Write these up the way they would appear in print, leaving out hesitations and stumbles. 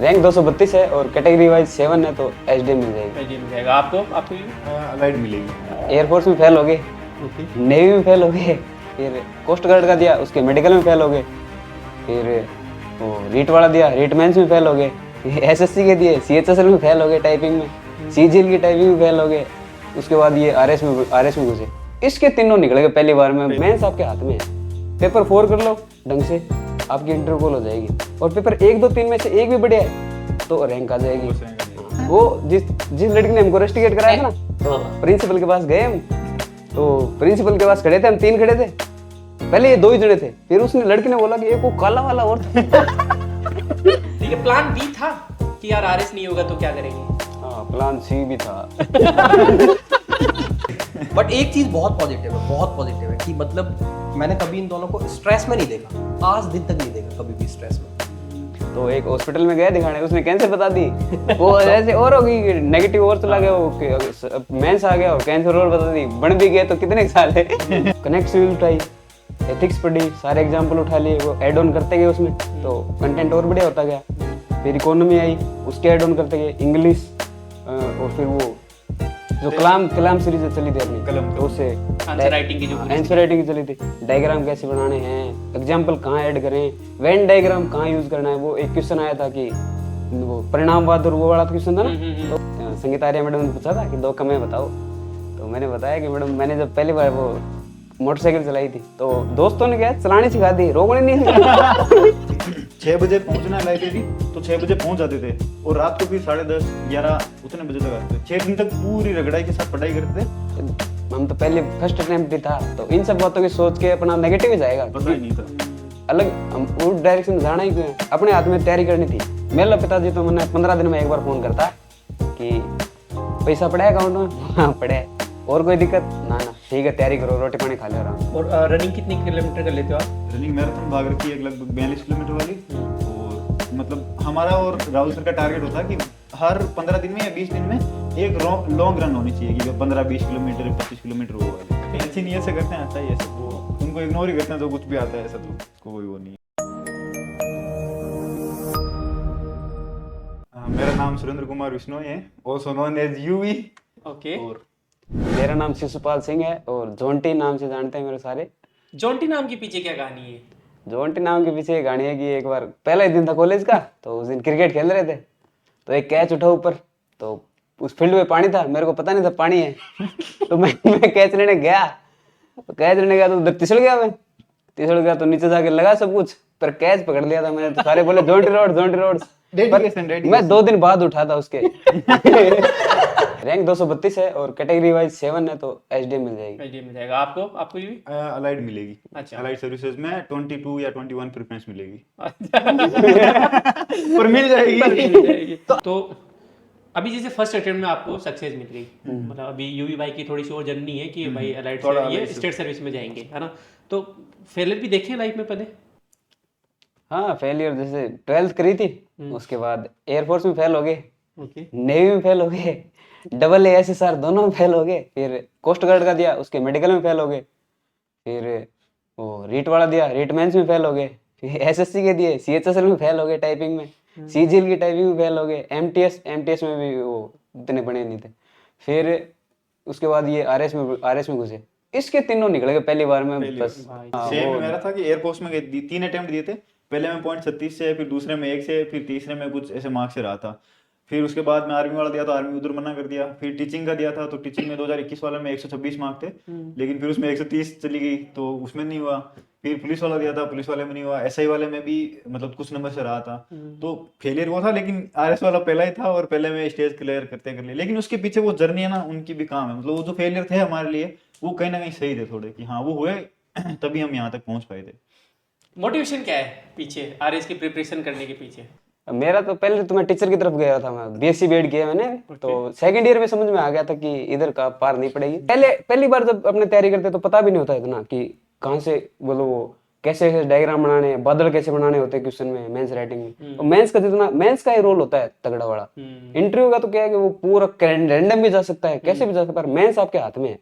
Rank 232 है और category wise 7 है तो एचडी मिल जाएगी। एचडी मिल जाएगा आपको आपको अलाइड मिलेगी। एयरफोर्स में फेल हो गए, ओके नेवी में फेल हो गए, फिर कोस्ट गार्ड का दिया उसके मेडिकल में फेल हो गए, फिर वो रीट वाला दिया रीट मेंस में फेल हो गए, एसएससी के दिए सीएचएसएल में फेल हो गए, टाइपिंग में सीजीएल की टाइपिंग में फेल हो गए, उसके बाद ये आरएस में घुसे। इसके तीनों निकल गए पहली बार में। मेंस आपके हाथ में है, पेपर 4 कर लो ढंग से आपकी इंटरव्यू कॉल हो जाएगी। और पेपर 1 2 3 में से एक भी बढ़िया है तो रैंक आ जाएगी। वो जिस लड़की ने हमको रस्टिकेट कराया था ना, तो प्रिंसिपल के पास गए हम, तो प्रिंसिपल के पास खड़े थे, हम 3 खड़े थे, पहले ये 2 ही जने थे, फिर उसने लड़की ने बोला कि एक वो काला वाला और ठीक है। प्लान बी था कि यार आरएस नहीं होगा तो क्या करेंगे? हाँ प्लान सी भी था। बट एक चीज बहुत पॉजिटिव है, बहुत पॉजिटिव है कि मतलब मैंने कभी इन दोनों को स्ट्रेस में नहीं देखा, आज दिन तक नहीं देखा कभी भी स्ट्रेस में। तो एक हॉस्पिटल में गए दिखाने, उसने कैंसर बता दी, वो ऐसे और हो गई, नेगेटिव और चला गया, वो मेंस आ गया और कैंसर और बता दी, बन भी गए तो कितने साल है। कनेक्ट सिविल उठाई, एथिक्स पढ़ी, सारे एग्जाम्पल उठा लिए, वो एड ऑन करते गए उसमें तो कंटेंट और बढ़िया होता गया। फिर इकोनॉमी आई, उसके एड ऑन करते गए, इंग्लिश, और फिर वो जो कलाम सीरीज चली थी अपनी कलम, तो उससे आंसर राइटिंग की जो आंसर राइटिंग की चली थी, डायग्राम कैसे बनाने हैं, एग्जाम्पल कहाँ ऐड करें, वेन डायग्राम कहाँ यूज करना है। वो एक क्वेश्चन आया था कि वो परिणामवाद और वो वाला क्वेश्चन था ना, तो संगीता आर्या मैडम ने पूछा था कि 2 कमें बताओ, तो मैंने बताया कि मैडम मैंने जब पहली बार वो मोटरसाइकिल चलाई थी तो दोस्तों ने क्या चलानी सिखा दी, रोकने नहीं सिखाया। 6 बजे पहुंचना है लाइब्रेरी तो 6 बजे पहुंच जाते थे और रात को फिर 10:30 11 उतने बजे तक आते थे। 6 दिन तक पूरी रगड़ाई के साथ पढ़ाई करते थे। हम तो पहले फर्स्ट अटेम्प्ट भी था तो इन सब बातों की सोच के अपना नेगेटिव ही जाएगा, पता ही नहीं था अलग हम उस डायरेक्शन में जाना ही क्यों है, अपने हाथ में तैयारी करनी थी। मेरा पिताजी तो मैंने 15 दिन में एक बार फोन करता कि पैसा पड़ा है अकाउंट में, हाँ पड़ा है, और कोई दिक्कत ना ठीक है तैयारी करो, रोटी पानी खा लो आराम। और रनिंग कितनी किलोमीटर कर लेते हो आप? रनिंग मैराथन भाग रखी है लगभग 42 किलोमीटर वाली। और मतलब हमारा और राहुल सर का टारगेट होता है कि हर 15 दिन में या 20 दिन में एक लॉन्ग रन होनी चाहिए कि 15-20 किलोमीटर 25 किलोमीटर वो वाली। टेंशन नहीं ऐसे करते हैं, आता ही ऐसे वो उनको इग्नोर ही करते हैं, तो कुछ भी आता है ऐसा तो कोई वो नहीं है। मेरा नाम सुरेंद्र कुमार बिश्नोई है, also known as UV. Okay. और मेरा नाम शिशुपाल सिंह है और जोंटी नाम से जानते हैं मेरे सारे। जॉन्टी नाम के पीछे क्या कहानी है? जोंटी नाम के पीछे कहानी है कि एक बार पहला ही दिन था कॉलेज का, तो उस दिन क्रिकेट खेल रहे थे, तो एक कैच उठा ऊपर, तो उस फील्ड में पानी था, मेरे को पता नहीं था पानी है। तो मैं कैच लेने गया, तो कैच लेने गया तो उधर तिसड़ गया तो नीचे जाके लगा सब कुछ, पर कैच पकड़ लिया था मैंने, तो सारे बोले जोंटी रोड। मैं 2 दिन बाद उठा था उसके। रैंक 232 है और कैटेगरी वाइज 7 है तो एचडी मिल जाएगी। एचडी मिल जाएगा आपको आपको भी? अलाइड मिलेगी। अच्छा। अलाइड सर्विसेज में 22 या 21 प्रेफरेंस मिलेगी। पर मिल जाएगी। तो अभी जैसे फर्स्ट अटेम्प्ट में आपको सक्सेस मिल गई, मतलब अभी यूवी भाई की थोड़ी सी और जर्नी है कि भाई अलाइड से ये स्टेट सर्विस में जाएंगे, है ना? तो फेलियर भी देखे लाइफ में पहले? हाँ फेलियर जैसे 12th करी थी, उसके बाद एयरफोर्स में फेल हो गए, ओके। नेवी में फेल हो गए, डबल एएसएसआर दोनों में फेल हो गए, फिर कोस्ट गार्ड का दिया उसके मेडिकल में फेल हो गए, फिर वो रीट वाला दिया रीट मेंस में फेल हो गए, फिर एसएससी के दिए सीएचएसएल में फेल हो गए, टाइपिंग में सीजीएल की टाइपिंग में फेल हो गए, एमटीएस में भी वो इतने बने नहीं थे, फिर उसके बाद ये आरएस में घुसे। इसके तीनों निकल गए पहली बार में बस। सेम मेरा था कि एयरफोर्स में 3 अटेम्प्ट दिए थे, पहले में 36 से, फिर दूसरे में 1 से, फिर तीसरे में कुछ ऐसे मार्क्स से रहा था। फिर उसके बाद में आर्मी वाला दिया तो आर्मी उधर मना कर दिया। फिर टीचिंग का दिया था तो टीचिंग में 2021 वाले में 126 मार्क्स थे, लेकिन फिर उसमें 130 चली गई तो उसमें नहीं हुआ। फिर पुलिस वाला दिया था, पुलिस वाले में नहीं हुआ। एसआई वाले में भी मतलब कुछ नंबर से रहा था, तो फेलियर वो था। लेकिन आरएस वाला पहला ही था और पहले में स्टेज क्लियर करते कर लिया। लेकिन उसके पीछे वो जर्नी है ना, उनकी भी काम है। मतलब वो जो फेलियर थे हमारे लिए वो कहीं ना कहीं सही थे थोड़े, कि हाँ वो हुए तभी हम यहाँ तक पहुंच पाए थे। मोटिवेशन क्या है पीछे आरएस की प्रिपरेशन करने के पीछे? मेरा तो पहले तो मैं टीचर की तरफ गया था, मैं बीएससी बीएड किया मैंने, तो सेकंड ईयर में समझ में आ गया था कि इधर का पार नहीं पड़ेगी। पहली बार जब अपने तैयारी करते तो पता भी नहीं होता इतना कि कहाँ से बोलो वो कैसे डायग्राम बनाने, बादल कैसे बनाने होते हैं क्वेश्चन में, मेंस राइटिंग में। और मेंस का ही रोल होता है तगड़ा वाला। इंटरव्यू का तो क्या है कि वो पूरा रैंडम भी जा सकता है, कैसे भी जा सकता है, मेंस आपके हाथ में है।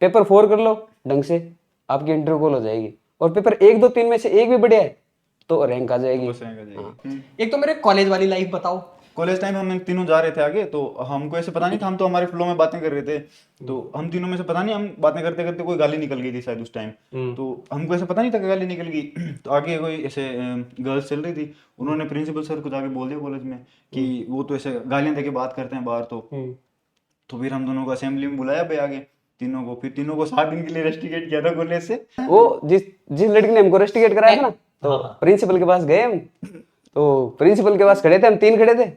पेपर 4 कर लो ढंग से आपकी इंटरव्यू कॉल हो जाएगी। और पेपर 1 2 3 में से एक भी बढ़िया है तो रैंक आ जाएगी। बस रहेगा जाएगी। एक तो मेरे कॉलेज वाली लाइफ बताओ। कॉलेज टाइम हम तीनों जा रहे थे आगे, तो हमको ऐसे पता नहीं था, हम तो हमारे फ्लो में बातें कर रहे थे, तो हम तीनों में से पता नहीं हम बातें करते करते कोई गाली निकल गई थी शायद उस टाइम, तो हमको ऐसे पता नहीं था कि गाली निकल गई। तो आगे कोई ऐसे गर्ल्स चल रही थी, उन्होंने प्रिंसिपल सर को जाके बोल दिया कॉलेज में कि वो तो ऐसे गालियां देके बात करते हैं बाहर, तो फिर हम दोनों को असेंबली में बुलाया भाई आगे तीनों को, फिर तीनों को 7 दिन के लिए रेस्टिकेट किया था कॉलेज से। वो जिस लड़की ने हमको रेस्टिकेट कराया था ना, तो प्रिंसिपल के पास गए हम, तो प्रिंसिपल के पास खड़े थे, हम 3 खड़े थे,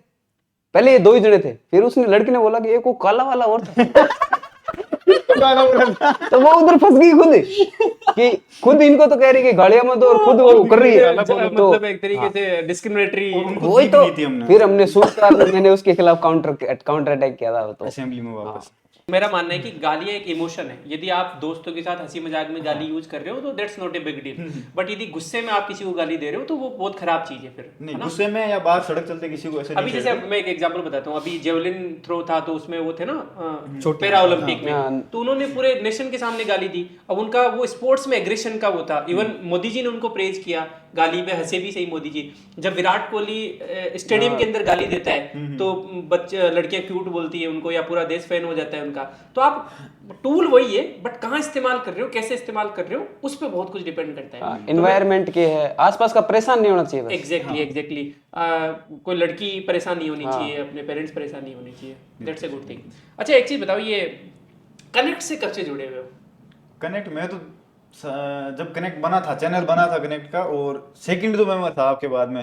पहले ये 2 ही जने थे, फिर उसने लड़की ने बोला कि एक वो काला वाला और था। तो वो उधर फंस गई खुद कि खुद इनको तो कह रही कि गालियां मत दो और खुद वो कर रही है, तो मतलब एक तरीके से डिस्क्रिमिनेटरी। वही तो फिर हमने मैंने उसके खिलाफ काउंटर अटैक किया था तो असेंबली में वापस। मेरा मानना है कि गालियां एक इमोशन है। यदि आप दोस्तों के साथ हंसी मजाक में गाली यूज कर रहे हो तो that's not a big deal, but यदि गुस्से में आप किसी को गाली दे रहे हो तो वो बहुत खराब चीज है फिर, नहीं गुस्से में या बाहर सड़क चलते किसी को ऐसे अभी जैसे मैं एक एग्जांपल बताता हूँ, अभी जेवलिन थ्रो था तो उसमें वो थे ना पैरा ओलंपिक में, तो उन्होंने पूरे नेशन के सामने गाली दी। अब उनका वो स्पोर्ट्स में एग्रेशन का वो था, इवन मोदी जी ने उनको प्रेज किया, गाली पे हंसे भी सही मोदी जी। जब विराट कोहली स्टेडियम के अंदर गाली देता है तो बच्चे लड़कियां क्यूट बोलती है उनको, या पूरा देश फैन हो जाता है उनका। तो आप टूल वही है, बट कहाँ इस्तेमाल कर रहे हो, कैसे इस्तेमाल कर रहे हो, उस पर बहुत कुछ डिपेंड करता है। एनवायरनमेंट के है, आसपास का परेशान नहीं होना चाहिए बस। एग्जैक्टली कोई लड़की परेशान नहीं होनी चाहिए, अपने पेरेंट्स परेशान नहीं होने चाहिए, दैट्स अ गुड थिंग। अच्छा एक चीज बताओ, ये कनेक्ट से कब से जुड़े हुए हो? कनेक्ट में तो जब कनेक्ट बना था, चैनल बना था कनेक्ट का, और सेकंड जो मेंबर था आपके बाद में,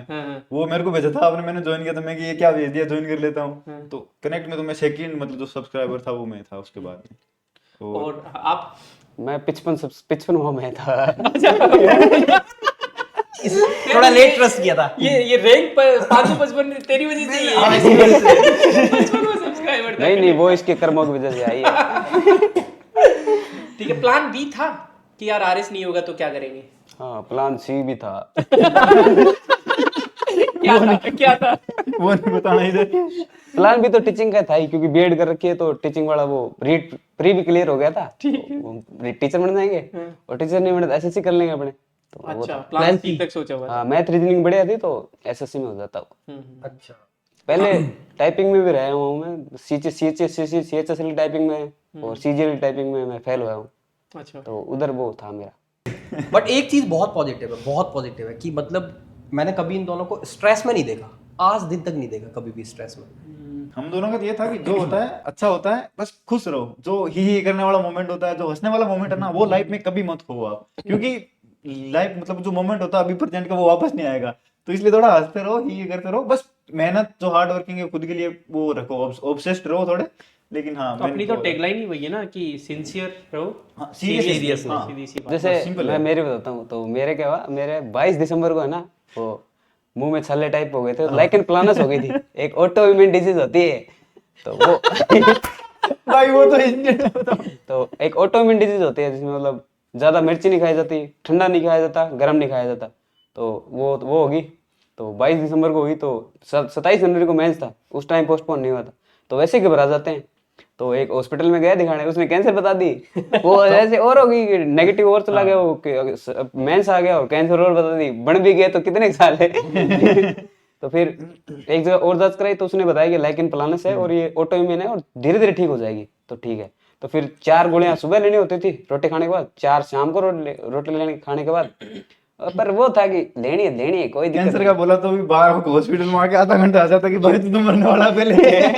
वो मेरे को भेजा था आपने, मैंने ज्वाइन किया था, मैं कि ये क्या भेज दिया, ज्वाइन कर लेता हूँ। तो कनेक्ट में तो मैं सेकंड मतलब जो सब्सक्राइबर था वो मैं था उसके बाद में। और आप? मैं 55 में था। थोड़ा लेट ट्रस्ट किया था। ये रैंक पर 555 तेरी वजह से ही है। 55 सब्सक्राइबर था। नहीं वो इसके कर्मों की वजह से आई है। ठीक है, प्लान बी था कि यार आरएस नहीं होगा तो क्या करेंगे? हाँ, प्लान सी भी था। क्या था? वो नहीं बताना इधर। प्लान भी तो टीचिंग का था ही, क्योंकि बीएड कर रखी है तो टीचिंग वाला वो रीट प्री भी क्लियर हो गया था, तो टीचर बन जाएंगे, और टीचर नहीं बने तो एसएससी कर लेंगे अपने। तो अच्छा, प्लान सी तक सोचा हुआ था। हाँ, मैथ रीजनिंग बढ़िया थी तो एसएससी में हो जाता हूँ। अच्छा, पहले टाइपिंग में भी रहा हूँ मैं, सीएचएसएल टाइपिंग में और सीजीएल टाइपिंग में मैं फेल हुआ हूँ। अच्छा, तो उधर वो था मेरा। बट एक चीज बहुत पॉजिटिव है कि मतलब मैंने कभी इन दोनों को स्ट्रेस में नहीं देखा, आज दिन तक नहीं देखा कभी भी स्ट्रेस में। हम दोनों का तो ये था कि जो होता है अच्छा होता है, बस खुश रहो। जो ही करने वाला मोमेंट होता है, जो हंसने वाला मोमेंट है ना, वो लाइफ में कभी मत खो आप, क्योंकि लाइफ मतलब जो मोमेंट होता है अभी प्रेजेंट का वो वापस नहीं आएगा। तो इसलिए थोड़ा हंसते रहो, ही करते रहो, बस मेहनत जो हार्ड वर्किंग है खुद के लिए वो रखो, ऑब्सेस्ड रहो थोड़े। लेकिन हाँ, तो अपनी तो टैगलाइन ही वही है ना कि सिंसियर रहो, हाँ, सीरियस हाँ। सीधी सी बात। जैसे मैं मेरे बताता हूँ, तो मेरे क्या हुआ, मेरे 22 दिसंबर को है ना, वो मुंह में छाले टाइप हो गए थे, लाइकन प्लानस हो गई थी, एक ऑटो इम्यून डिजीज होती है, तो वो भाई वो तो तो एक ऑटो इम्यून डिजीज होती है जिसमें मतलब ज्यादा मिर्ची नहीं खाई जाती, ठंडा नहीं खाया जाता, गर्म नहीं खाया जाता, तो वो होगी। तो 22 दिसंबर को हुई, तो 27 जनवरी को मेंस था, उस टाइम पोस्टपोन नहीं हुआ था, तो वैसे घबरा जाते हैं। तो एक हॉस्पिटल में गया दिखाने, उसने कैंसर बता दी, वो ऐसे और हो गई, नेगेटिव और चला गया, वो मेंस आ गया और कैंसर और बता दी, बन भी गया तो कितने साल है। तो फिर एक जगह और जांच कराई तो उसने बताया कि लाइकन प्लानस है और ये ऑटो इम्यून है और धीरे धीरे ठीक हो जाएगी, तो ठीक है। तो फिर 4 गोलियां सुबह लेनी होती थी रोटी खाने के बाद, 4 शाम को रोटी लेने खाने के बाद, पर वो था कि लेनी है कोई दिक्कत कैंसर का बोला तो भी बाहर हॉस्पिटल में आके आधा घंटा आ जाता कि भाई तू तो मरने वाला पहले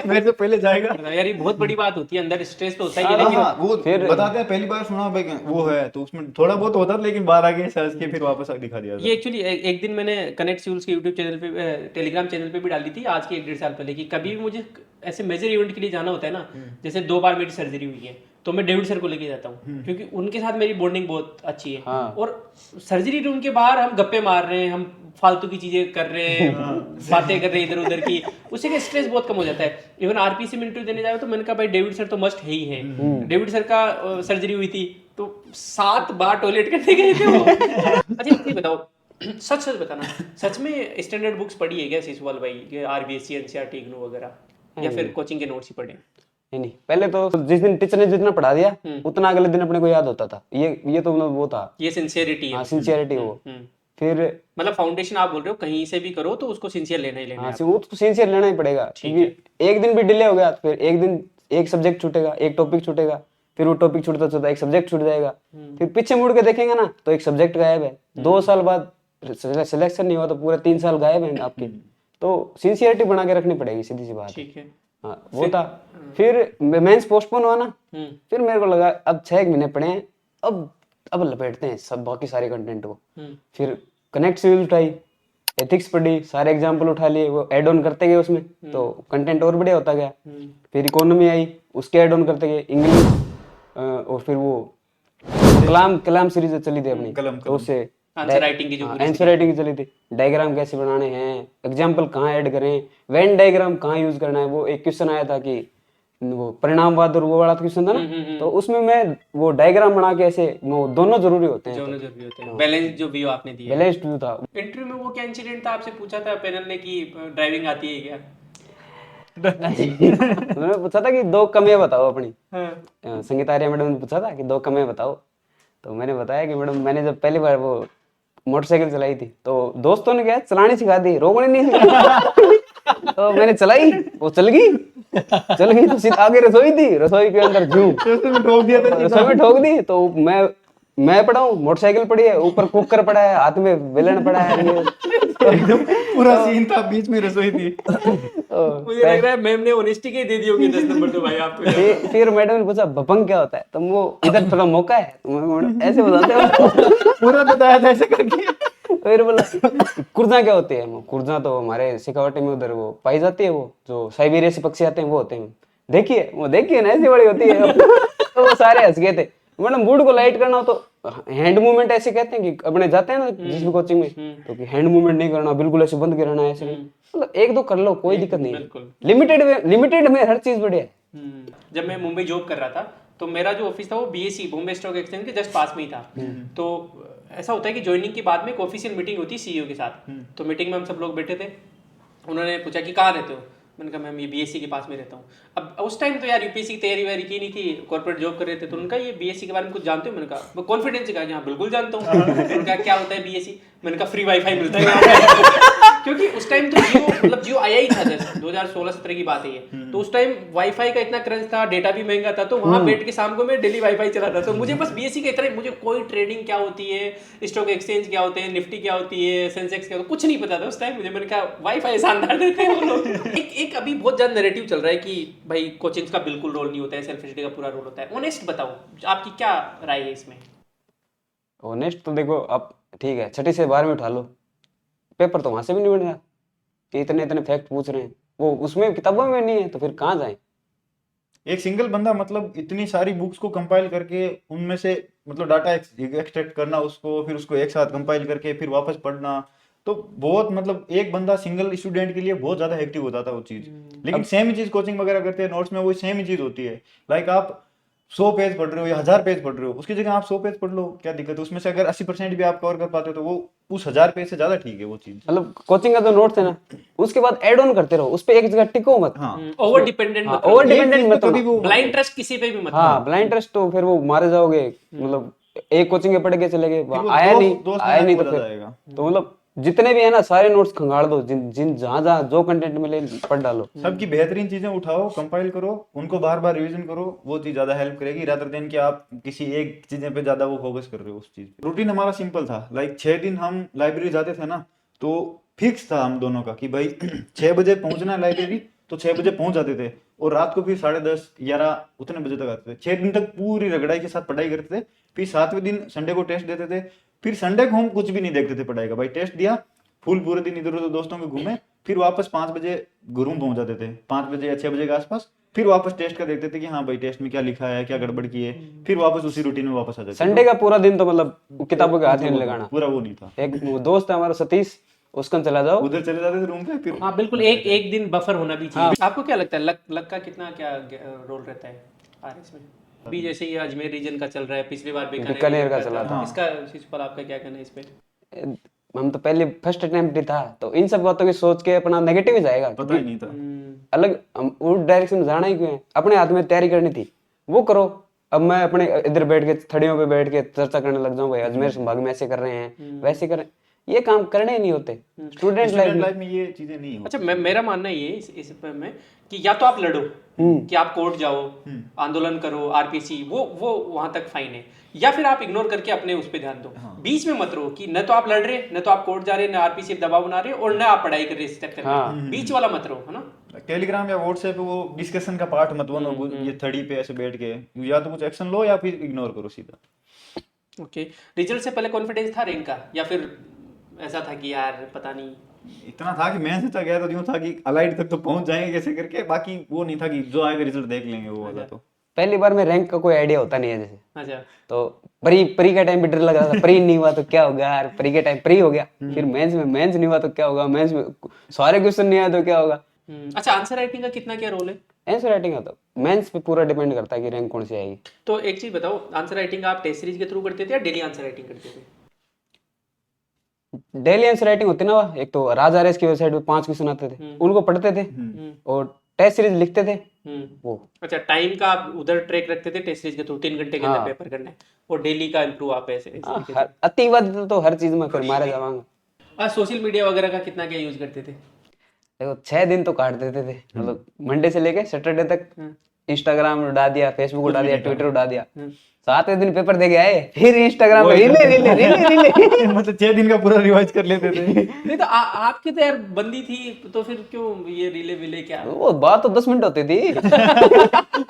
मेरे से पहले जाएगा। यार ये बहुत बड़ी बात होती है, अंदर स्ट्रेस तो होता ही है, हाँ, लेकिन हाँ, वो फिर बताते हैं, पहली बार सुना भाई वो है, तो उसमें थोड़ा बहुत होता था, लेकिन बाहर आके सर्च के फिर वापस दिखा दिया। ये एक्चुअली एक दिन मैंने कनेक्ट स्यूल्स के यूट्यूब चैनल पे, टेलीग्राम चैनल पे भी डाली थी, आज के 1-1.5 साल पहले, कि कभी भी मुझे ऐसे मेजर इवेंट के लिए जाना होता है ना, जैसे 2 बार मेरी सर्जरी हुई है, तो मैं डेविड सर को लेके जाता हूँ, क्योंकि उनके साथ मेरी बॉन्डिंग बहुत अच्छी है। और सर्जरी रूम के बाहर हम गप्पे मार रहे हैं, हम फालतू की चीजें कर रहे हैं, बातें कर रहे हैं इधर उधर की, उससे का स्ट्रेस बहुत कम हो जाता है। इवन आरपीसी में इंटरव्यू देने जाए तो मैंने कहा भाई डेविड सर तो मस्ट है ही है। डेविड सर का सर्जरी हुई थी तो 7 बार टॉयलेट करने गए थे वो। अच्छा ये बताओ, सच बताना, सच में स्टैंडर्ड बुक्स पढ़ी है क्या सिसवाल भाई, आरबीएससी एनसीईआरटी इग्नू वगैरह, या फिर कोचिंग के नोट्स ही पढ़े? नहीं, पहले तो जिस दिन टीचर ने जितना पढ़ा दिया उतना अगले दिन अपने को याद होता था, ये तो मतलब वो था, ये सिंसियरिटी है। हाँ सिंसियरिटी वो। फिर मतलब फाउंडेशन आप बोल रहे हो कहीं से भी करो तो उसको सिंसियर लेना ही लेना हाँ है। उसको सिंसियर लेना ही पड़ेगा, क्योंकि एक दिन भी डिले हो गया तो फिर एक दिन एक सब्जेक्ट छूटेगा, एक टॉपिक छूटेगा, फिर वो टॉपिक छूटता छूटता एक सब्जेक्ट छूट जाएगा, फिर पीछे मुड़ के देखेंगे ना तो एक सब्जेक्ट गायब है, 2 साल बाद सिलेक्शन नहीं हुआ तो पूरे 3 साल गायब हैं आपके। तो सिंसियरिटी बना के रखनी पड़ेगी, सीधी सी बात है। ठीक है। हाँ वो था। फिर मेंस पोस्टपोन हुआ ना, हम्म। फिर मेरे को लगा अब 6 महीने पड़े हैं, अब लपेटते हैं सब बाकी सारे कंटेंट को। फिर कनेक्ट सिविल उठाई, एथिक्स पढ़ी, सारे एग्जाम्पल उठा लिए, वो ऐड ऑन करते गए उसमें, तो कंटेंट और बढ़िया होता गया। फिर इकोनॉमी आई, उसके ऐड ऑन करते गए, इंग्लिश, और फिर वो कलाम सीरीज चली थी अपनी, तो उससे आंसर राइटिंग की जो आंसर राइटिंग चली थी, डायग्राम कैसे बनाने हैं, एग्जाम्पल कहाँ ऐड करें, वेन डायग्राम कहाँ यूज करना है। वो एक क्वेश्चन आया था कि वो परिणामवाद और वो वाला क्वेश्चन था ना, तो उसमें मैं वो डायग्राम बना के ऐसे, वो दोनों जरूरी होते हैं, दोनों जरूरी होते हैं। बैलेंस जो व्यू आपने दिया बैलेंस्ड व्यू था। इंटरव्यू में, वो क्या इंसिडेंट था आपसे पूछा था पैनल ने कि ड्राइविंग आती है क्या? उन्होंने पूछा था कि 2 कमियां बताओ अपनी। हाँ। संगीता आर्या मैडम ने पूछा था कि 2 कमियां बताओ, तो मैंने बताया कि मैडम मैंने जब पहली बार वो मोटरसाइकिल चलाई थी तो दोस्तों ने क्या चलानी सिखा दी, रोकनी नहीं सिखा। तो मैंने चलाई, वो चल गई तो सीधा आगे रसोई थी, रसोई के अंदर झूम ठोक दिया था। रसोई में ठोक दी। तो मैं पड़ा हूँ, मोटरसाइकिल पड़ी है, ऊपर कुकर पड़ा है, हाथ में बेलन पड़ा है, एकदम पूरा सीन था, बीच में रसोई थी। मुझे लग रहा है मैम ने ऑनेस्टी के दे दी होगी 10 नंबर तो भाई आपको। फिर मैडम ने पूछा भपंग क्या होता है, तो वो इधर थोड़ा मौका है, तो मैडम ऐसे बताते हो, पूरा बताया था ऐसे करके। फिर बोला कुर्जा क्या होती है। वो कुर्जा तो हमारे शेखावाटी में उधर वो पाई जाती है, वो जो साइबेरिया से पक्षी आते हैं वो होते हैं, देखिए ना ऐसी बड़ी होती है। तो वो सारे हंस गए थे। मैडम मूड को लाइट करना हो तो हैंड मूवमेंट ऐसे कहते हैं कि अपने जाते हैं ना जिस भी कोचिंग में, तो कि हैंड मूवमेंट नहीं करना, बिल्कुल ऐसे बंद के रहना है, ऐसे नहीं, मतलब 1-2 कर लो, कोई दिक्कत नहीं है। लिमिटेड में हर चीज बढ़िया है। जब मैं मुंबई जॉब कर रहा था तो मेरा जो ऑफिस था वो बीएससी बॉम्बे स्टॉक एक्सचेंज के जस्ट पास में ही था। तो ऐसा होता है कि ज्वाइनिंग के बाद में एक ऑफिशियल मीटिंग होती है सीईओ के साथ। तो मीटिंग में हम सब लोग बैठे थे, उन्होंने पूछा कि कहाँ रहते हो, मैंने कहा मैम ये बीएससी के पास में रहता हूँ। अब उस टाइम तो यार यूपीएससी की तैयारी वैयारी की नहीं थी, कॉर्पोरेट जॉब कर रहे थे। तो उनका ये बीएससी के बारे में कुछ जानते हो? मैंने कहा वो कॉन्फिडेंस से कहा हाँ बिल्कुल जानता हूँ। उनका क्या होता है बीएससी? मैंने कहा फ्री वाईफाई मिलता है यहाँ पे। क्योंकि उस टाइम तो जियो आया ही था, जैसे 2016-17 की बात है ये। तो उस टाइम वाईफाई का इतना क्रंच था, डेटा भी महंगा था, तो वहां बैठ के शाम को मैं डेली वाईफाई चलाता था। तो मुझे बस बीएससी का इतना, मुझे कोई ट्रेडिंग क्या होती है, स्टॉक एक्सचेंज क्या होते हैं, निफ्टी क्या होती है, सेंसेक्स क्या होता है, कुछ नहीं पता था उस टाइम मुझे। मैंने कहा वाईफाई शानदार देते हैं वो लोग। एक अभी बहुत ज्यादा नैरेटिव चल रहा है कि भाई कोचिंग्स का बिल्कुल रोल नहीं होता है, सेल्फ स्टडी का पूरा रोल होता है। ऑनेस्ट बताओ आपकी क्या राय है इसमें? ऑनेस्ट तो देखो, अब ठीक है 6ठी से 12वीं उठा लो, पेपर तो वहां से भी नहीं बन रहा कि इतने फैक्ट पूछ रहे हैं, वो उसमें किताबों में नहीं है, तो फिर कहाँ जाए? एक सिंगल बंदा मतलब इतनी सारी बुक्स को कंपाइल करके उनमें से मतलब डाटा एक्सट्रैक्ट करना, उसको फिर उसको एक साथ कंपाइल करके फिर वापस पढ़ना, तो बहुत मतलब एक बंदा सिंगल स्टूडेंट के लिए बहुत ज्यादा हेक्टिक होता था वो चीज। लेकिन सेम ही चीज कोचिंग वगैरह करते हैं, नोट्स में वो सेम ही चीज होती है। लाइक आप 100 पेज पढ़ रहे हो या 1000 पेज पढ़ रहे हो, उसकी जगह आप 100 पेज पढ़ लो, क्या दिक्कत है? उसमें से अगर 80% भी आप कवर कर पाते हो तो वो उस 1000 पेज से ज्यादा ठीक है वो चीज। मतलब कोचिंग का जो नोट्स है ना, उसके बाद ऐड ऑन करते रहो, उस पे एक जगह टिको मत। हाँ ओवर डिपेंडेंट मत, ओवर डिपेंडेंट मत कभी वो ब्लाइंड ट्रस्ट किसी पे भी मत। हाँ ब्लाइंड ट्रस्ट तो फिर वो मारे जाओगे। मतलब एक कोचिंग के पढ़ के चले गए, वो आया दोस्त नहीं तो बदल फिर जाएगा। तो मतलब जितने भी है ना सारे नोट्स खंगाल दो, जिन जहाँ जो कंटेंट मिले पढ़ डालो। सबकी बेहतरीन चीजें उठाओ, कंपाइल करो, उनको बार बार रिवीजन करो, वो चीज ज्यादा हेल्प करेगी रादर देन कि आप किसी एक चीजें पे ज्यादा वो फोकस कर रहे हो उस चीज पे। रूटीन हमारा सिंपल था, लाइक 6 दिन हम लाइब्रेरी जाते थे ना, तो फिक्स था हम दोनों का कि भाई 6 बजे पहुंचना है लाइब्रेरी, तो 6 बजे पहुंच जाते थे और रात को फिर 10:30 11 उतने बजे तक आते थे। 6 दिन तक पूरी रगड़ाई के साथ पढ़ाई करते थे। फिर 7वें दिन संडे को टेस्ट देते थे। फिर संडे को हम कुछ भी नहीं देखते थे पढ़ाई का, भाई टेस्ट दिया, फुल पूरे दिन इधर उधर दोस्तों के घूमे, फिर वापस 5 बजे रूम पहुंच जाते थे, 5 बजे या 6 बजे के आसपास। फिर वापस टेस्ट का देखते थे कि हाँ भाई टेस्ट में क्या लिखा है, क्या गड़बड़ की है, फिर वापस उसी रूटीन में वापस आ जाते। संडे का पूरा दिन तो मतलब किताबों के हाथ ही नहीं लगाना। पूरा वो नहीं था। एक वो दोस्त है हमारा सतीश, उसका चला जाओ, उधर चले जाते थे रूम पे। फिर हाँ बिल्कुल, एक दिन बफर होना भी चाहिए। आपको क्या लगता है लक का कितना क्या रोल रहता है आरएस में? अभी जैसे ये अजमेर रीजन का चल रहा है, पिछली बार बीकानेर का चला था। इसका पर आपका क्या कहना है इस पे? हम तो पहले फर्स्ट अटेम्प्ट ही था, तो इन सब बातों की सोच के अपना नेगेटिव ही जाएगा, पता ही नहीं था अलग हम उस डायरेक्शन में जाना ही क्यों है? अपने हाथ में तैयारी करनी थी, वो करो। अब मैं अपने इधर बैठ के थड़ियों पे बैठ के चर्चा करने लग जाऊं, भाई अजमेर संभाग में ऐसे कर रहे हैं वैसे कर रहे हैं, ये काम करने ही नहीं होते स्टूडेंट लाइफ में। लाइफ में ये चीजें नहीं होती। अच्छा मेरा मानना ये इस पर में कि या तो आप लड़ो कि आप कोर्ट जाओ आंदोलन करो आरपीसी वो वहां तक फाइन है, या फिर आप इग्नोर करके अपने उस पर ध्यान दो। बीच में मत रहो कि न तो आप लड़ रहे न तो आप कोर्ट जा रहे न आरपीसी दबाव बना रहे और न आप पढ़ाई कर रहे इस चक्कर में। बीच वाला मत रहो, है ना। टेलीग्राम या व्हाट्सएप पे वो डिस्कशन का पार्ट मत बनो, ये थड़ी पे ऐसे बैठ के या तो कुछ एक्शन लो या फिर इग्नोर करो सीधा। ओके, रिजल्ट से पहले कॉन्फिडेंस था रैंक का, या फिर ऐसा था कि यार पता नहीं? इतना था कि मैं तक गया तो यूं था कि अलाइड तक तो पहुंच जाएंगे कैसे करके, बाकी वो नहीं था कि जो आएगा रिजल्ट देख लेंगे वो वाला। तो पहली बार में रैंक का कोई आइडिया होता नहीं है जैसे, अच्छा तो प्री का टाइम भी डर लग रहा था, प्री नहीं हुआ तो क्या होगा यार, प्री के टाइम प्री हो गया, फिर मेंस में मेंस नहीं हुआ तो क्या होगा, मेंस में सारे क्वेश्चन नहीं आए तो क्या होगा। अच्छा, आंसर राइटिंग का कितना क्या रोल है? आंसर राइटिंग का तो मेंस पे पूरा डिपेंड करता है कि रैंक कौन सी आएगी। तो एक चीज बताओ, आंसर राइटिंग आप टेस्ट सीरीज के थ्रू करते थे या डेली आंसर राइटिंग करते थे? डेली आंसर राइटिंग होती ना, एक तो राज आरएस की वेबसाइट पे 5 क्वेश्चन आते थे उनको पढ़ते थे और टेस्ट सीरीज लिखते थे वो। अच्छा, टाइम का आप उधर ट्रैक रखते थे टेस्ट सीरीज के थ्रू 3 घंटे के अंदर पेपर करना है, और डेली का इम्प्रूव आप ऐसे अतिवाद तो हर चीज में फिर मारे जावांगे। आज सोशल मीडिया वगैरह का कितना क्या यूज करते थे? देखो 6 दिन तो काट देते थे, मतलब मंडे से लेके सैटरडे तक इंस्टाग्राम उड़ा दिया, फेसबुक उड़ा दिया, ट्विटर उड़ा दिया। 7वें दिन पेपर दे के आए, फिर इंस्टाग्राम पे रीले मतलब 6 दिन का पूरा रिवाइज कर लेते थे। नहीं तो आपकी तो यार बंदी थी, तो फिर क्यों ये रीले विले क्या? वो बात तो 10 मिनट होती थी।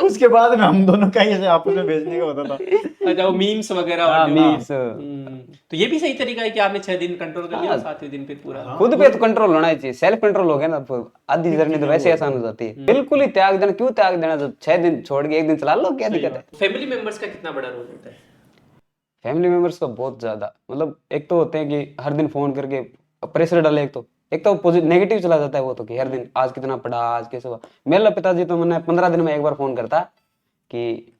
उसके बाद में हम दोनों का ही ऐसे आपस में भेजने का होता था। अच्छा, वो मीम्स वगैरह। हाँ, मीम्स। तो ये भी सही तरीका है कि आपने 6 दिन कंट्रोल कर लिया, 7वें दिन फिर पूरा खुद पे तो कंट्रोल होना चाहिए, सेल्फ कंट्रोल हो गया ना तो आधी जर्नी तो वैसे आसान हो जाती है। बिल्कुल ही त्याग देना, क्यों त्याग देना, जब 6 दिन छोड़ के 1 दिन चला लो, क्या दिक्कत है। फैमिली मेंबर्स का कितना बड़ा रोल होता है? फैमिली मेंबर्स का बहुत ज्यादा, मतलब एक तो होते हैं कि हर दिन फोन करके प्रेशर डाले, एक तो पॉजिटिव नेगेटिव चला जाता है वो, तो कि हर दिन आज कितना पढ़ा, आज कैसे हुआ। मेरा पिताजी तो मैंने 15 दिन में एक बार फोन करता कि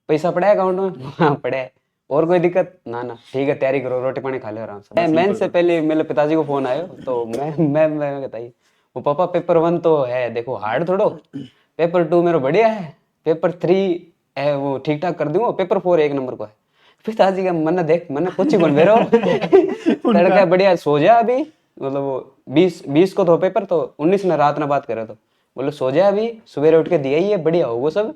पैसा पड़ा है अकाउंट में, हाँ पड़ा है, और कोई दिक्कत ना, ठीक है तैयारी करो, रोटी पानी खा लो आराम से। मैं से पहले मेरे पिताजी को फोन आयो तो मैं बताइए वो पापा पेपर 1 तो है देखो हार्ड थोड़ो, पेपर 2 मेरा बढ़िया है, पेपर 3 है वो ठीक ठाक कर दूंगा, पेपर 4 1 नंबर को है। पिताजी का मन देख, मन कुछ ही बन मेरा लड़का बढ़िया सो जा अभी, मतलब वो 20 को तो पेपर, तो 19 ने रात में बात करे तो बोले सो जा अभी, सवेरे उठ के दिया ही है, बढ़िया होगा सब,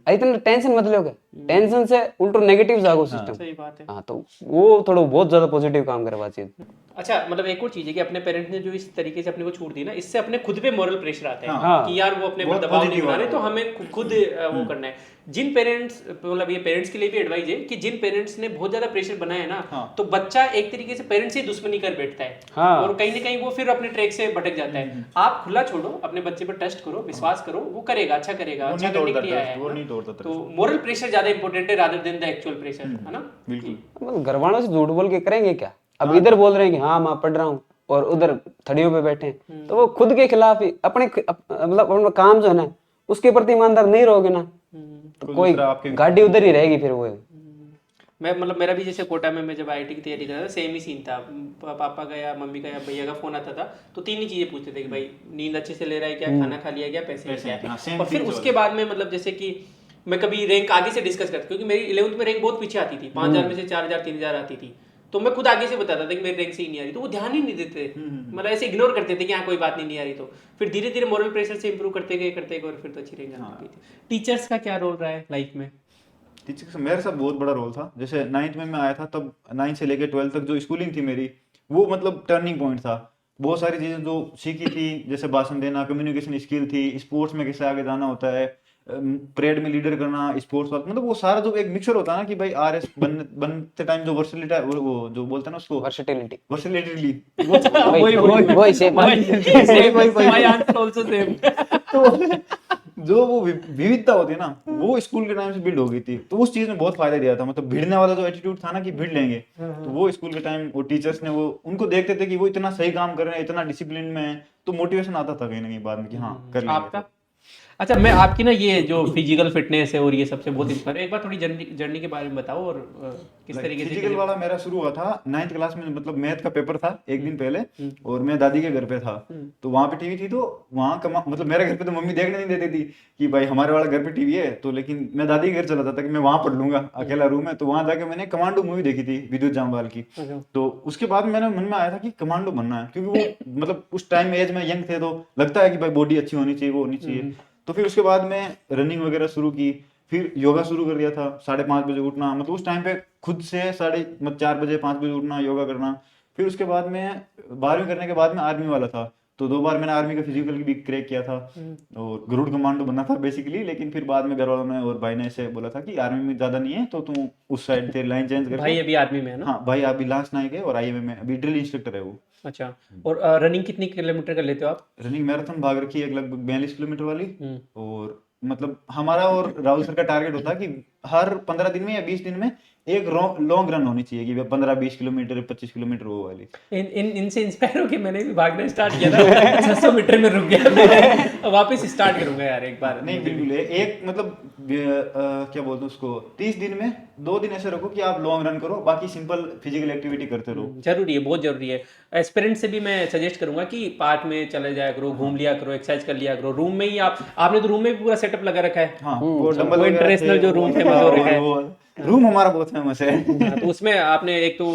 इतना टेंशन मत लोगे, टेंशन से उल्टो नेगेटिव जागो सिस्टम। सही बात है। हाँ, तो वो थोड़ा बहुत ज्यादा पॉजिटिव काम करे बातचीत। अच्छा, मतलब एक और चीज है कि अपने पेरेंट्स ने जो इस तरीके से अपने को छूट दी ना, इससे अपने खुद पे मॉरल प्रेशर आता है कि यार वो अपने पर दबाव नहीं बना रहे, तो हमें खुद वो करना है। जिन पेरेंट्स, मतलब ये पेरेंट्स के लिए भी एडवाइस है कि जिन पेरेंट्स ने बहुत ज्यादा प्रेशर बनाया है ना, तो बच्चा एक तरीके से पेरेंट्स से दुश्मनी कर बैठता है और कहीं ना कहीं वो फिर अपने ट्रैक से भटक जाता है। आप खुला छोड़ो, अपने बच्चे पर ट्रस्ट करो, विश्वास करो, वो करेगा, अच्छा करेगा, अच्छा करने के लिए आया है। तो मोरल प्रेशर ज्यादा इंपॉर्टेंट है rather than the actual pressure, है ना। बिल्कुल, घर वालों से झूठ बोल के करेंगे क्या, अब इधर बोल रहे हैं कि हाँ मैं पढ़ रहा हूँ और उधर थड़ियों पे बैठे हैं, तो वो खुद के खिलाफ ही अपने मतलब अपना काम जो है ना उसके प्रति ईमानदार नहीं रहोगे ना, तो कोई गाड़ी उधर ही रहेगी फिर वो। मैं मतलब मेरा भी जैसे कोटा में मैं जब आईआईटी की तैयारी कर रहा था, सेम ही सीन था। पापा का या मम्मी का या भैया का फोन आता था तो 3 ही चीजें पूछते थे कि भाई नींद अच्छे से ले रहा है क्या, खाना खा लिया क्या, पैसे क्या। और फिर उसके बाद में मतलब जैसे कि मैं कभी रैंक आगे से डिस्कस करता, क्योंकि मेरी 11th में रैंक बहुत पीछे आती थी, 5000 में से 4000 3000 आती थी, तो मैं खुद आगे से बताता था कि मेरी रैंक से ही नहीं आ रही, तो वो ध्यान ही नहीं देते, मतलब ऐसे इग्नोर करते थे कि हाँ कोई बात नहीं आ रही। तो फिर धीरे धीरे मोरल प्रेशर से इंप्रूव करते गए और फिर तो अच्छी रैंक आ गई थी। टीचर्स का क्या रोल रहा है लाइफ में? टीचर का मेरे साथ बहुत बड़ा रोल था। जैसे 9th में मैं आया था, तब 9 से लेकर 12 तक जो स्कूलिंग थी मेरी, वो मतलब टर्निंग पॉइंट था। बहुत सारी चीज़ें जो सीखी थी, जैसे भाषण देना, कम्युनिकेशन स्किल थी, स्पोर्ट्स में कैसे आगे जाना होता है, परेड में लीडर करना, स्पोर्ट्स वाला, मतलब वो सारा जो एक मिक्सचर होता है ना कि भाई आरएस बनते टाइम जो वर्सटिलिटी, वो जो बोलते हैं ना उसको वर्सेटिलिटी, जो वो विविधता होती है ना, वो स्कूल के टाइम से बिल्ड हो गई थी। तो उस चीज ने बहुत फायदा दिया था, मतलब भिड़ने वाला जो एटीट्यूड था ना कि भिड़ लेंगे, तो वो स्कूल के टाइम वो टीचर्स ने वो उनको देखते थे कि वो इतना सही काम कर रहे हैं, इतना डिसिप्लिन में है, तो मोटिवेशन आता था कहीं ना कहीं बाद में कि हाँ कर लेंगे। आपका अच्छा, मैं आपकी ना ये जो फिजिकल फिटनेस है और ये सबसे बहुत इंस्पायर, एक बार थोड़ी जर्नी के बारे में बताओ और किस तरीके से फिजिकल वाला मेरा शुरू हुआ था 9th क्लास में, मतलब मैथ का पेपर था एक दिन पहले, और मैं दादी के घर पे था, तो वहां पे टीवी थी, तो वहां मतलब मेरे घर पे तो मम्मी देखने नहीं देती थी कि भाई हमारे वाला घर पे टीवी है, तो लेकिन मैं दादी के घर चला जाता कि मैं वहां पढ़ लूंगा, अकेला रूम है, तो वहां जाके मैंने कमांडो मूवी देखी थी विद्युत जामवाल की। तो उसके बाद मेरे मन में आया था कि कमांडो बनना है, क्योंकि वो मतलब उस टाइम एज में यंग थे, तो लगता है कि भाई बॉडी अच्छी होनी चाहिए, वो होनी चाहिए। तो फिर उसके बाद मैं रनिंग वगैरह शुरू की, फिर योगा शुरू कर दिया था, 5:30 बजे उठना, मतलब उस टाइम पे खुद से 4 बजे 5 बजे उठना, योगा करना। फिर उसके बाद में 12वीं करने के बाद में आर्मी वाला था, तो 2 बार मैंने आर्मी का फिजिकल भी क्रैक किया था, और गरुड़ कमांडो बनना था बेसिकली, लेकिन फिर बाद में घर वालों ने और भाई ने ऐसे बोला था कि आर्मी में ज्यादा नहीं है, तो तू उस साइड तेरी लाइन चेंज कर। भाई अभी आर्मी में है ना? हाँ भाई, अभी लास्ट नाइक है और आईएमए में अभी ड्रिल इंस्ट्रक्टर है वो। अच्छा, और रनिंग कितनी किलोमीटर कर लेते हो आप? रनिंग मैराथन भाग रखी है, लगभग 42 किलोमीटर वाली। और मतलब हमारा और राहुल सर का टारगेट होता है कि हर 15 दिन में या 20 दिन में एक लॉन्ग रन होनी चाहिए, कि 15-20 किलोमीटर 25 किलोमीटर वो वाली। इनसे इंस्पायर होके मैंने भी भागना स्टार्ट किया था। 600 मीटर में रुक गया मैं, वापस स्टार्ट करूंगा यार एक बार। नहीं बिल्कुल एक मतलब क्या बोलते हैं उसको, 30 दिन में 2 दिन ऐसे रखो कि आप लॉन्ग रन करो, बाकी सिंपल फिजिकल एक्टिविटी करते रहो। जरूरी है, बहुत जरूरी है। एस्पिरेंट से भी मैं सजेस्ट करूंगा कि पार्क में चले जाया करो, घूम लिया करो, एक्सरसाइज कर लिया करो। रूम में ही आपने तो रूम में भी पूरा सेटअप लगा रखा है। हाँ, वो डंबल वो इंटरनेशनल जो रूम फेमस हो रखा है, रूम हमारा बहुत फेमस है। हाँ, तो उसमें आपने एक तो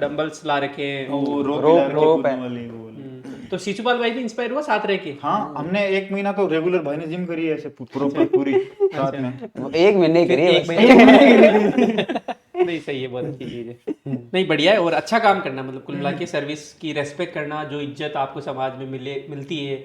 डंबल्स ला रखे हैं, वो रोप है। तो शिशुपाल भाई भी इंस्पायर हुआ साथ रह के? हाँ, हमने 1 महीना तो रेगुलर भाई ने जिम करी है ऐसे पूरी साथ में। वो 1 महीने ही करी है बस। नहीं, सही है, बहुत अच्छी चीज है। नहीं, बढ़िया है। और अच्छा काम करना, मतलब कुल मिला के सर्विस की रेस्पेक्ट करना, जो इज्जत आपको समाज में मिलती है,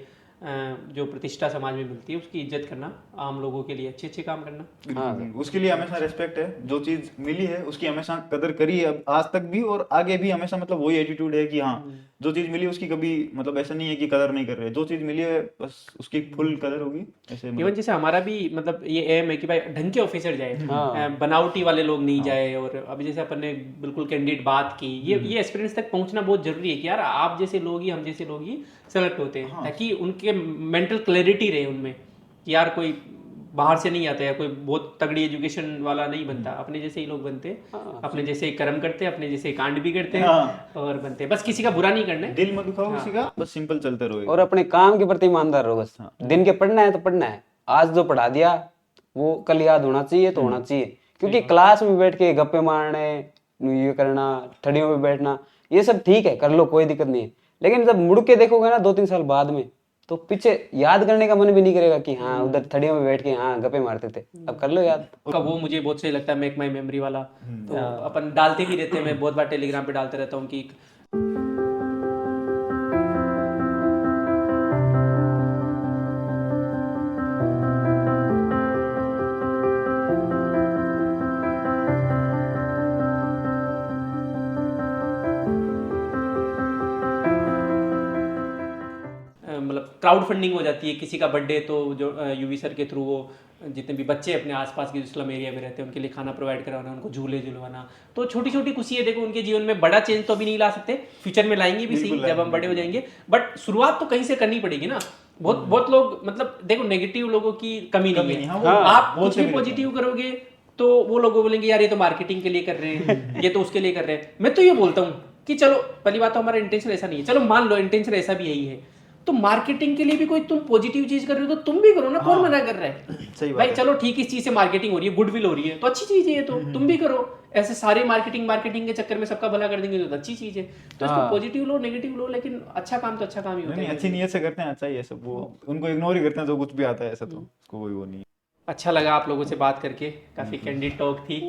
जो प्रतिष्ठा समाज में मिलती है, उसकी इज्जत करना, आम लोगों के लिए अच्छे अच्छे काम करना। हाँ, उसके लिए हमेशा रेस्पेक्ट है, जो चीज मिली है उसकी हमेशा कदर करी है, अब आज तक भी और आगे भी हमेशा, मतलब वही एटीट्यूड है कि हाँ, जो चीज मिली उसकी कभी मतलब ऐसा नहीं है कि कदर नहीं कर रहे, जो चीज मिली है बस उसकी फुल कदर होगी ऐसे। इवन जैसे हमारा भी मतलब ये एम है कि भाई ढंग के ऑफिसर जाए, बनावटी वाले लोग नहीं जाए। और अभी जैसे अपन ने बिल्कुल कैंडिडेट बात की, ये एक्सपीरियंस तक पहुंचना बहुत जरूरी है कि यार आप जैसे लोग ही, हम जैसे लोग ही सेलेक्ट होते हैं, ताकि उनके मेंटल क्लैरिटी रहे उनमें कि यार कोई बाहर से नहीं आता है, कोई बहुत तगड़ी एजुकेशन वाला नहीं बनता, अपने जैसे ही लोग बनते हैं, अपने जैसे ही कर्म करते हैं, अपने जैसे ही कांड भी करते हैं और बनते हैं। बस किसी का बुरा नहीं करना है, दिल मत दुखाओ किसी का, बस सिंपल चलते रहो और अपने काम के प्रति ईमानदार रहो बस। दिन के पढ़ना है तो पढ़ना है, आज जो पढ़ा दिया वो कल याद होना चाहिए तो होना चाहिए। क्योंकि क्लास में बैठ के गप्पे मारने, ये करना, ठड़ियों में बैठना, ये सब ठीक है, कर लो, कोई दिक्कत नहीं है। लेकिन जब मुड़ के देखोगे ना 2-3 साल बाद में, तो पीछे याद करने का मन भी नहीं करेगा कि हाँ उधर थड़ियों में बैठ के हाँ गप्पे मारते थे, अब कर लो याद। वो मुझे बहुत सही लगता है, मेक माई मेमोरी वाला। तो अपन डालते भी रहते हैं, मैं बहुत बार टेलीग्राम पे डालते रहता हूँ कि मतलब क्राउड फंडिंग हो जाती है, किसी का बर्थडे तो जो यूवी सर के थ्रू वो जितने भी बच्चे अपने आसपास के जो स्लम एरिया में रहते हैं उनके लिए खाना प्रोवाइड करवाना, उनको झूले झुलवाना। तो छोटी छोटी खुशी है, देखो उनके जीवन में बड़ा चेंज तो अभी नहीं ला सकते, फ्यूचर में लाएंगे भी सही जब हम बड़े हो जाएंगे, बट शुरुआत तो कहीं से करनी पड़ेगी ना। बहुत लोग मतलब देखो नेगेटिव लोगों की कमी नहीं है, आप कुछ भी पॉजिटिव करोगे तो वो लोग बोलेंगे यार ये तो मार्केटिंग के लिए कर रहे हैं, ये तो उसके लिए कर रहे हैं। मैं तो ये बोलता हूँ कि चलो पहली बात तो हमारा इंटेंशन ऐसा नहीं है, चलो मान लो इंटेंशन ऐसा भी यही है, तो मार्केटिंग के लिए भी कोई तुम पॉजिटिव चीज कर रहे हो तो तुम भी करो ना, कौन मना कर रहा है? सही बात भाई है। चलो ठीक, इस चीज से मार्केटिंग हो रही है, गुडविल हो रही है, तो अच्छी चीज है, तो तुम भी करो। ऐसे सारे मार्केटिंग के चक्कर में सबका भला कर देंगे तो अच्छी चीज है। तो इसको पॉजिटिव लो नेगेटिव लो, लेकिन अच्छा काम तो अच्छा काम ही होता नहीं, है। अच्छी नीयत से करते हैं, अच्छा ही है सब, वो उनको इग्नोर ही करते हैं जो कुछ भी आता है ऐसा, तो उसको कोई वो नहीं है। अच्छा लगा आप लोगों से बात करके, काफी कैंडिड टॉक थी।